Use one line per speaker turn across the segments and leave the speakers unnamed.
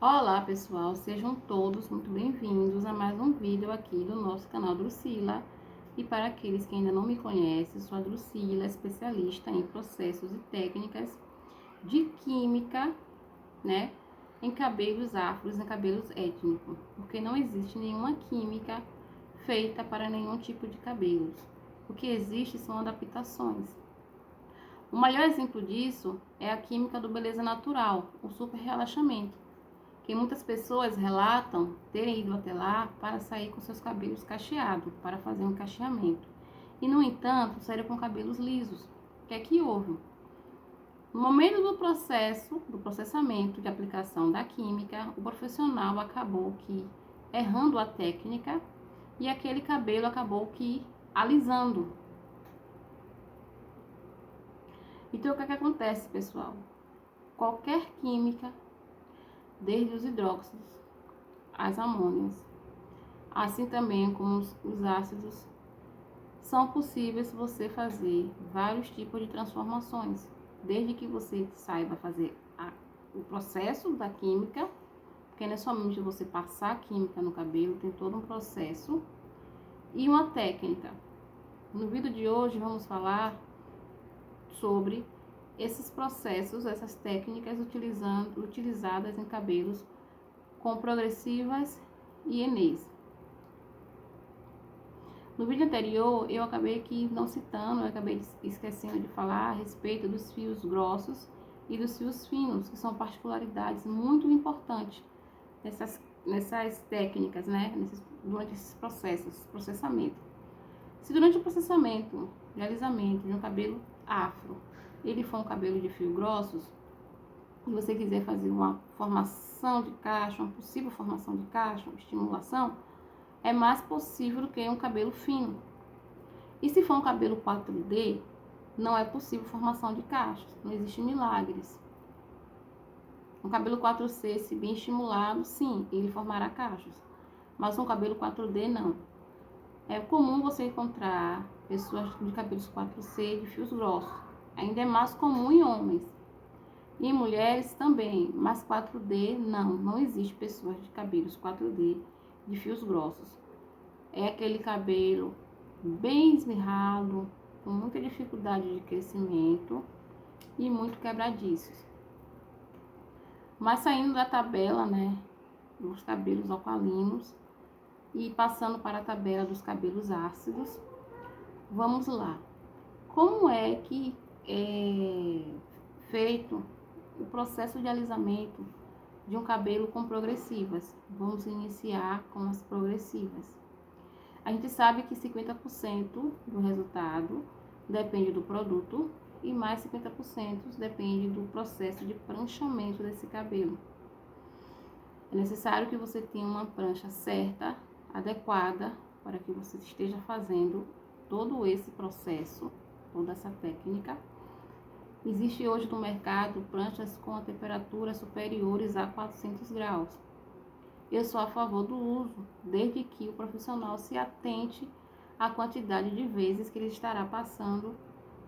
Olá pessoal, sejam todos muito bem-vindos a mais um vídeo aqui do nosso canal Drusila. E para aqueles que ainda não me conhecem, sou a Drusila, especialista em processos e técnicas de química, né, em cabelos afros, em cabelos étnicos, porque não existe nenhuma química feita para nenhum tipo de cabelos. O que existe são adaptações. O maior exemplo disso é a química do beleza natural, o super relaxamento, que muitas pessoas relatam terem ido até lá para sair com seus cabelos cacheados, para fazer um cacheamento. E, no entanto, saíram com cabelos lisos. O que é que houve? No momento do processamento de aplicação da química, o profissional acabou que errando a técnica e aquele cabelo acabou que alisando. Então, o que é que acontece, pessoal? Qualquer química, desde os hidróxidos, as amônias, assim também como os ácidos, são possíveis você fazer vários tipos de transformações, desde que você saiba fazer o processo da química, porque não é somente você passar a química no cabelo, tem todo um processo e uma técnica. No vídeo de hoje vamos falar sobre esses processos, essas técnicas utilizadas em cabelos com progressivas e Enês. No vídeo anterior, eu acabei aqui não citando, eu acabei esquecendo de falar a respeito dos fios grossos e dos fios finos, que são particularidades muito importantes nessas técnicas, né? Durante esses processos, processamento. Se durante o processamento de alisamento de um cabelo afro, ele for um cabelo de fio grossos, e você quiser fazer uma formação de cacho, uma possível formação de cacho, uma estimulação, é mais possível do que um cabelo fino. E se for um cabelo 4D, não é possível formação de cachos, não existe milagres. Um cabelo 4C, se bem estimulado, sim, ele formará cachos. Mas um cabelo 4D, não. É comum você encontrar pessoas de cabelos 4C de fios grossos. Ainda é mais comum em homens. E em mulheres também, mas 4D, não existe pessoas de cabelos 4D de fios grossos. É aquele cabelo bem esmirrado, com muita dificuldade de crescimento e muito quebradiços. Mas saindo da tabela, né, dos cabelos alcalinos e passando para a tabela dos cabelos ácidos, vamos lá. Como é que é feito o processo de alisamento de um cabelo com progressivas? Vamos iniciar com as progressivas. A gente sabe que 50% do resultado depende do produto e mais 50% depende do processo de pranchamento desse cabelo. É necessário que você tenha uma prancha certa, adequada, para que você esteja fazendo todo esse processo, toda essa técnica. Existe hoje no mercado pranchas com a temperatura superiores a 400 graus. Eu sou a favor do uso, desde que o profissional se atente à quantidade de vezes que ele estará passando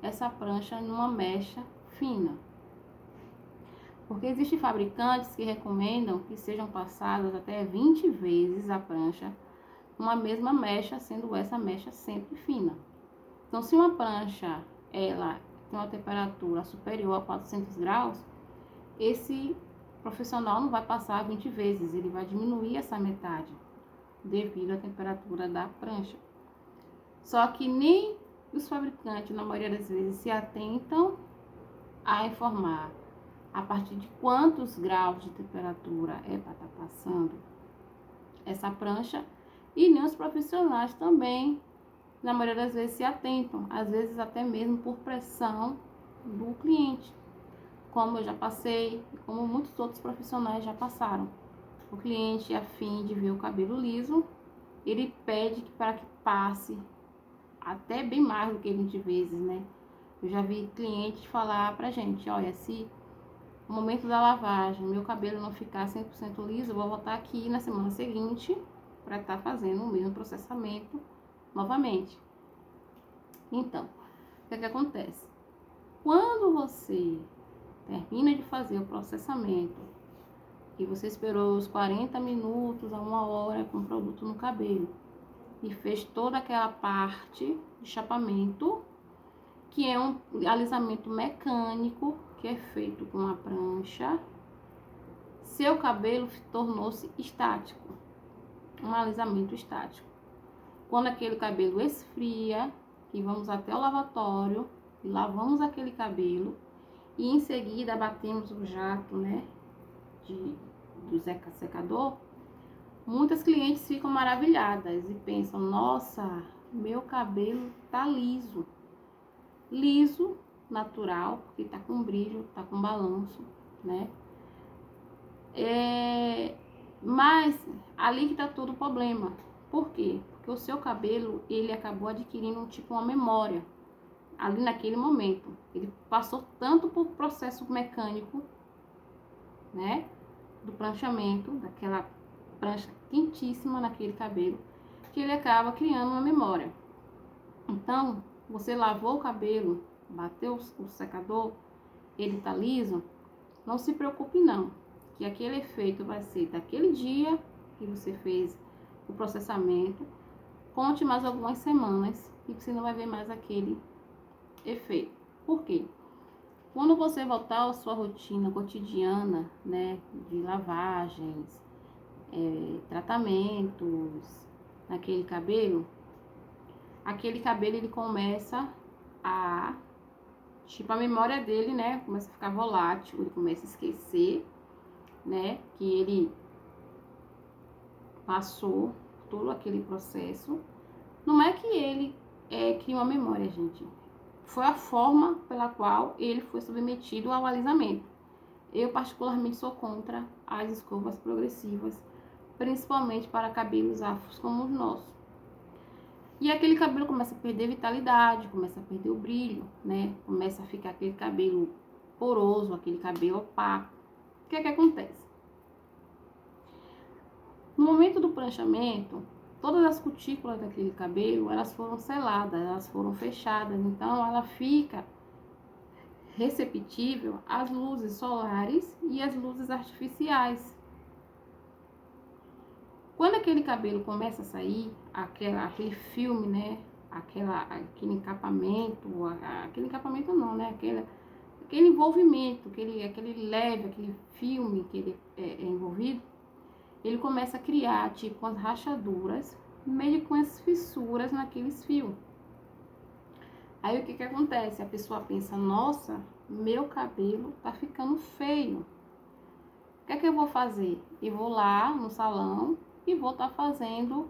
essa prancha numa mecha fina. Porque existem fabricantes que recomendam que sejam passadas até 20 vezes a prancha numa mesma mecha, sendo essa mecha sempre fina. Então, se uma prancha ela tem uma temperatura superior a 400 graus, esse profissional não vai passar 20 vezes, ele vai diminuir essa metade devido à temperatura da prancha. Só que nem os fabricantes, na maioria das vezes, se atentam a informar a partir de quantos graus de temperatura é para estar passando essa prancha, e nem os profissionais também, na maioria das vezes, se atentam, às vezes até mesmo por pressão do cliente, como eu já passei e como muitos outros profissionais já passaram. O cliente, a fim de ver o cabelo liso, ele pede para que passe até bem mais do que 20 vezes, né? Eu já vi clientes falar pra gente, olha, se no momento da lavagem meu cabelo não ficar 100% liso, eu vou voltar aqui na semana seguinte para estar fazendo o mesmo processamento novamente. Então, o que é que acontece? Quando você termina de fazer o processamento, e você esperou os 40 minutos a 1 hora com o produto no cabelo e fez toda aquela parte de chapamento, que é um alisamento mecânico que é feito com a prancha, seu cabelo tornou-se estático, um alisamento estático. Quando aquele cabelo esfria, que vamos até o lavatório e lavamos aquele cabelo e em seguida batemos o jato, né, do secador, muitas clientes ficam maravilhadas e pensam: nossa, meu cabelo tá liso. Liso, natural, porque tá com brilho, tá com balanço, né? Mas ali que tá todo o problema. Por quê? Porque o seu cabelo, ele acabou adquirindo uma memória ali naquele momento. Ele passou tanto por processo mecânico, né, do pranchamento, daquela prancha quentíssima naquele cabelo, que ele acaba criando uma memória. Então, você lavou o cabelo, bateu o secador, ele tá liso, não se preocupe não, que aquele efeito vai ser daquele dia que você fez o processamento, conte mais algumas semanas e você não vai ver mais aquele efeito. Por quê? Quando você voltar à sua rotina cotidiana, né, de lavagens, tratamentos naquele cabelo, ele começa a, a memória dele, né, começa a ficar volátil, ele começa a esquecer, né, que ele passou todo aquele processo. Não é que ele cria uma memória, gente. Foi a forma pela qual ele foi submetido ao alisamento. Eu particularmente sou contra as escovas progressivas, principalmente para cabelos afros como os nossos. E aquele cabelo começa a perder vitalidade, começa a perder o brilho, né? Começa a ficar aquele cabelo poroso, aquele cabelo opaco. O que é que acontece? No momento do pranchamento, todas as cutículas daquele cabelo, elas foram seladas, elas foram fechadas. Então, ela fica receptível às luzes solares e às luzes artificiais. Quando aquele cabelo começa a sair, aquele filme, né? Aquele encapamento não, né? Aquele envolvimento, aquele leve, aquele filme que ele é envolvido, ele começa a criar tipo umas rachaduras, meio com as fissuras naqueles fios. Aí o que acontece? A pessoa pensa: nossa, meu cabelo tá ficando feio. O que é que eu vou fazer? Eu vou lá no salão e vou estar fazendo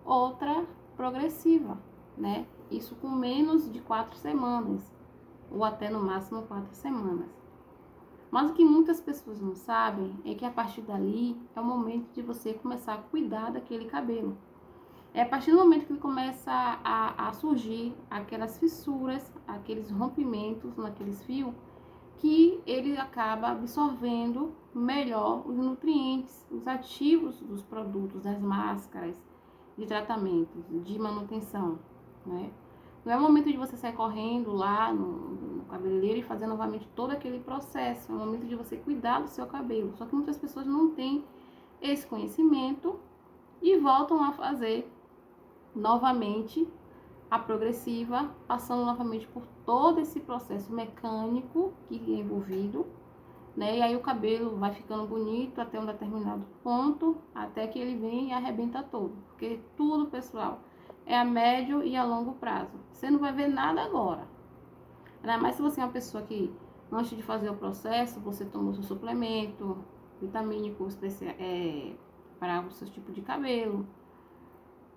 outra progressiva, né? Isso com menos de 4 semanas, ou até no máximo 4 semanas. Mas o que muitas pessoas não sabem é que a partir dali é o momento de você começar a cuidar daquele cabelo. É a partir do momento que ele começa a surgir aquelas fissuras, aqueles rompimentos naqueles fios, que ele acaba absorvendo melhor os nutrientes, os ativos dos produtos, das máscaras de tratamentos, de manutenção, né? Não é o momento de você sair correndo lá no cabeleireiro e fazer novamente todo aquele processo. É o momento de você cuidar do seu cabelo. Só que muitas pessoas não têm esse conhecimento e voltam a fazer novamente a progressiva, passando novamente por todo esse processo mecânico que é envolvido, né? E aí o cabelo vai ficando bonito até um determinado ponto, até que ele vem e arrebenta todo. Porque tudo, pessoal, é a médio e a longo prazo. Você não vai ver nada agora. Ainda mais se você é uma pessoa que, antes de fazer o processo, você tomou seu suplemento vitamínico especial, para o seu tipo de cabelo.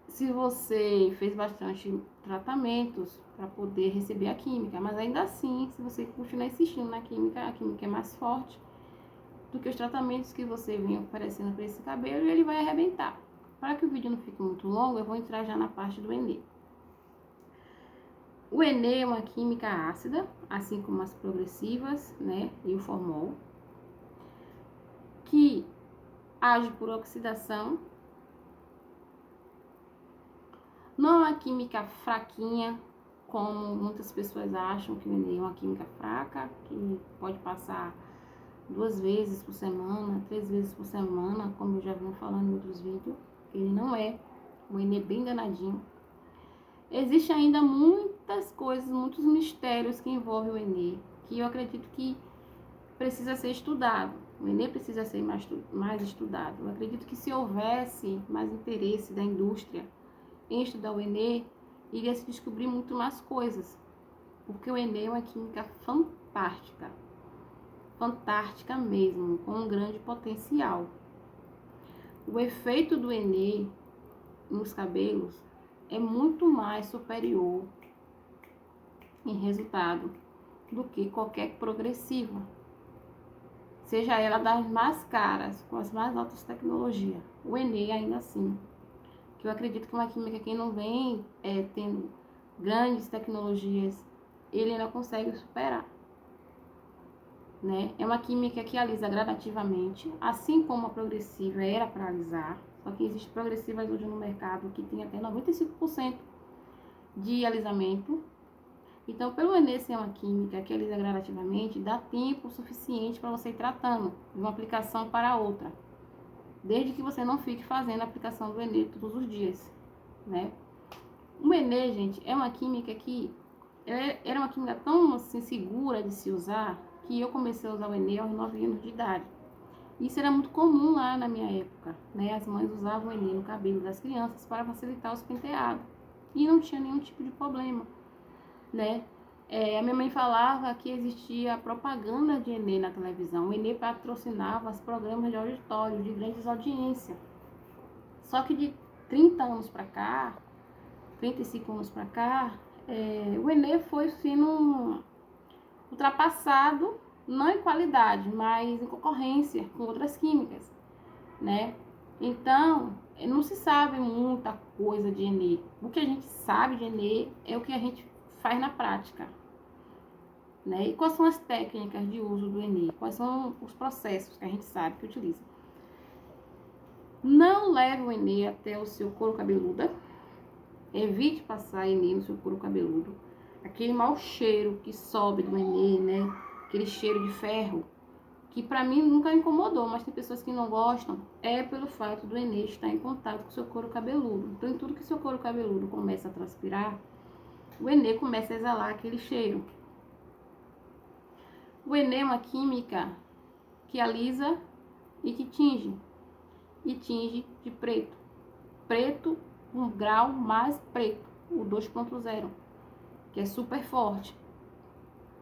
Se você fez bastante tratamentos para poder receber a química, mas ainda assim, se você continuar insistindo na química, a química é mais forte do que os tratamentos que você vem oferecendo para esse cabelo e ele vai arrebentar. Para que o vídeo não fique muito longo, eu vou entrar já na parte do Enê. O Enê é uma química ácida, assim como as progressivas, né, e o formol, que age por oxidação. Não é uma química fraquinha, como muitas pessoas acham que o Enê é uma química fraca, que pode passar 2 vezes por semana, 3 vezes por semana, como eu já vim falando em outros vídeos. Ele não é um Enem bem danadinho. Existe ainda muitas coisas, muitos mistérios que envolvem o Enem, que eu acredito que precisa ser estudado. O Enem precisa ser mais estudado. Eu acredito que se houvesse mais interesse da indústria em estudar o Enem, iria se descobrir muito mais coisas. Porque o Enem é uma química fantástica. Fantástica mesmo, com um grande potencial. O efeito do Enem nos cabelos é muito mais superior em resultado do que qualquer progressiva, seja ela das mais caras, com as mais altas tecnologias. O Enem ainda assim, que eu acredito que uma química que não vem tendo grandes tecnologias, ele ainda consegue superar. Né? É uma química que alisa gradativamente, assim como a progressiva era para alisar, só que existem progressivas hoje no mercado que tem até 95% de alisamento. Então, pelo Enem ser uma química que alisa gradativamente, dá tempo suficiente para você ir tratando de uma aplicação para outra, desde que você não fique fazendo a aplicação do Enem todos os dias, né? O Enem, gente, é uma química que era uma química tão assim, segura de se usar, que eu comecei a usar o Enem aos 9 anos de idade. Isso era muito comum lá na minha época, né? As mães usavam o Enem no cabelo das crianças para facilitar os penteados. E não tinha nenhum tipo de problema, né? A minha mãe falava que existia propaganda de Enem na televisão. O Enem patrocinava os programas de auditório, de grandes audiências. Só que de 30 anos para cá, 35 anos para cá, o Enem foi sendo ultrapassado, não em qualidade, mas em concorrência com outras químicas, né? Então, não se sabe muita coisa de Enem. O que a gente sabe de Enem é o que a gente faz na prática, né? E quais são as técnicas de uso do Enem? Quais são os processos que a gente sabe que utiliza? Não leve o Enem até o seu couro cabeludo. Evite passar Enem no seu couro cabeludo. Aquele mau cheiro que sobe do Enem, né? Aquele cheiro de ferro, que pra mim nunca incomodou, mas tem pessoas que não gostam, é pelo fato do Enem estar em contato com o seu couro cabeludo. Então, em tudo que seu couro cabeludo começa a transpirar, o Enem começa a exalar aquele cheiro. O Enem é uma química que alisa e que tinge. E tinge de preto. Preto, um grau mais preto, o 2.0, que é super forte.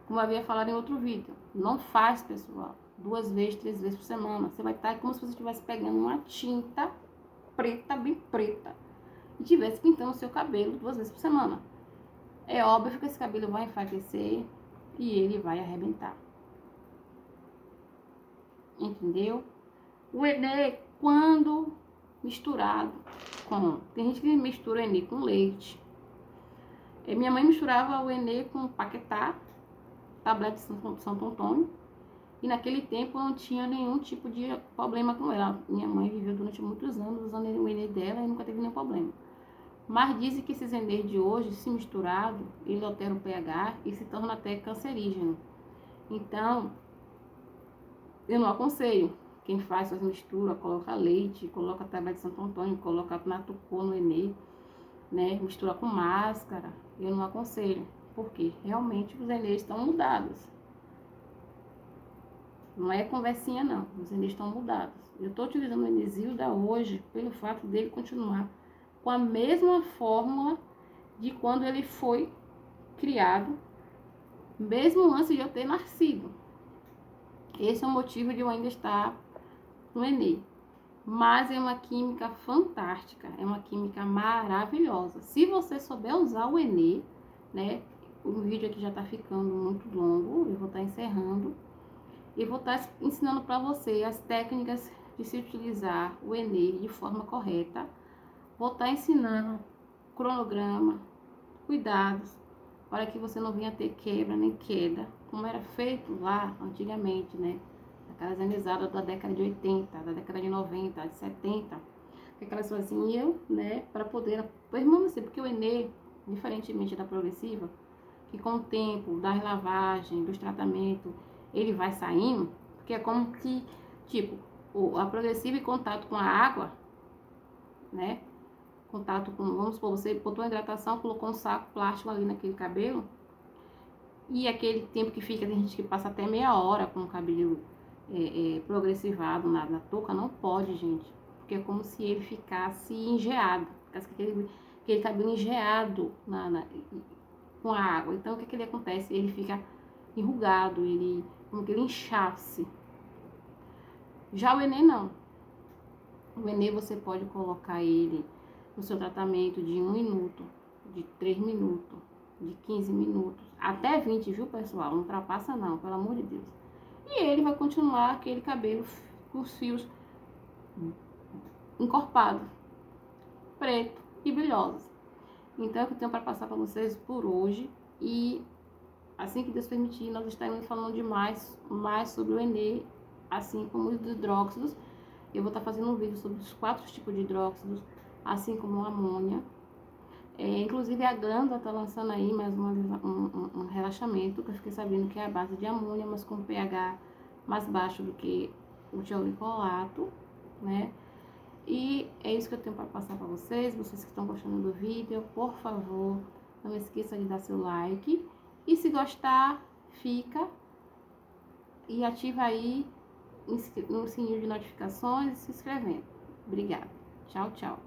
Como eu havia falado em outro vídeo, não faz, pessoal, 2 vezes, 3 vezes por semana. Você vai estar como se você estivesse pegando uma tinta preta, bem preta, e estivesse pintando o seu cabelo 2 vezes por semana. É óbvio que esse cabelo vai enfraquecer e ele vai arrebentar. Entendeu? O Enem, quando misturado com... Tem gente que mistura o Enem com leite. Minha mãe misturava o Enem com paquetá, tablete de Santo Antônio, e naquele tempo não tinha nenhum tipo de problema com ela. Minha mãe viveu durante muitos anos usando o Enem dela e nunca teve nenhum problema. Mas dizem que esses Enem de hoje, se misturado, ele altera o pH e se torna até cancerígeno. Então, eu não aconselho. Quem faz suas misturas, coloca leite, coloca tablete de Santo Antônio, coloca natucô no Enem, né? Mistura com máscara. Eu não aconselho, porque realmente os Enem estão mudados. Não é conversinha, não. Os Enem estão mudados. Eu estou utilizando o Enezilda hoje pelo fato dele continuar com a mesma fórmula de quando ele foi criado, mesmo antes de eu ter nascido. Esse é o motivo de eu ainda estar no Enem. Mas é uma química fantástica, é uma química maravilhosa. Se você souber usar o Enem, né? O vídeo aqui já está ficando muito longo, eu vou estar encerrando. E vou estar ensinando para você as técnicas de se utilizar o Enem de forma correta. Vou estar ensinando cronograma, cuidados, para que você não venha ter quebra nem queda, como era feito lá antigamente, né? Aquelas anizadas da década de 80, da década de 90, de 70, que aquelas faziam, né? Para poder permanecer, porque o Enem, diferentemente da progressiva, que com o tempo das lavagens, dos tratamentos, ele vai saindo, Porque é como que, tipo, a progressiva em contato com a água, né? Contato com, vamos supor, você botou a hidratação, colocou um saco plástico ali naquele cabelo, e aquele tempo que fica, tem gente que passa até meia hora com o cabelo progressivado na touca, não pode, gente. Porque é como se ele ficasse engeado, ficasse aquele cabelo engeado com a água. Então, o que ele acontece? Ele fica enrugado, como que ele inchasse. Já o Enê, não. O Enê, você pode colocar ele no seu tratamento de 1 minuto, de 3 minutos, de 15 minutos, até 20, viu, pessoal? Não ultrapassa não, pelo amor de Deus. E ele vai continuar aquele cabelo com os fios encorpados, preto e brilhosos. Então, é o que eu tenho para passar para vocês por hoje. E assim que Deus permitir, nós estaremos falando mais sobre o Enê, assim como os hidróxidos. Eu vou estar fazendo um vídeo sobre os 4 tipos de hidróxidos, assim como a amônia. Inclusive a glândula está lançando aí mais um relaxamento, que eu fiquei sabendo que é a base de amônia, mas com pH mais baixo do que o tioglicolato, né? E é isso que eu tenho para passar para vocês. Vocês que estão gostando do vídeo, por favor, não esqueça de dar seu like. E se gostar, fica e ativa aí no sininho de notificações e se inscrevendo. Obrigada. Tchau, tchau.